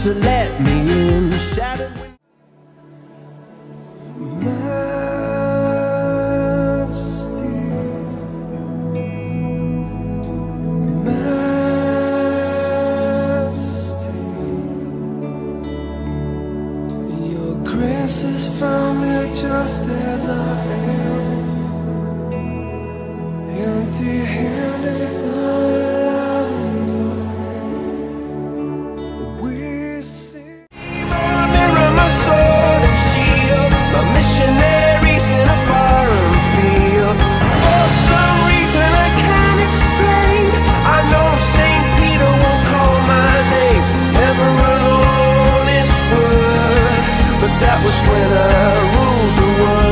to let me in. Shattered windows. Grace has found me just as I am, empty-handed but loving your hand. We see My mirror, my sword and shield, my missionaries in a foreign field. For some reason I can't explain, I know St. Peter won't call my name, never alone this word. But that was when I ruled the world.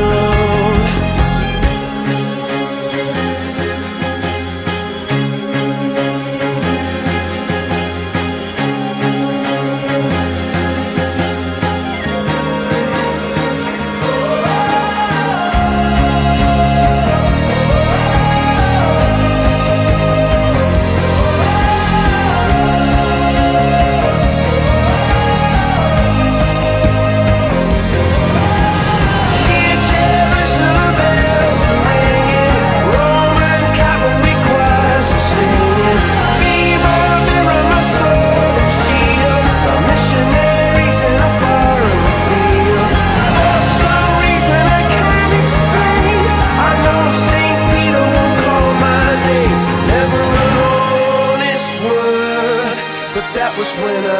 That was when I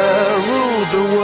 ruled the world.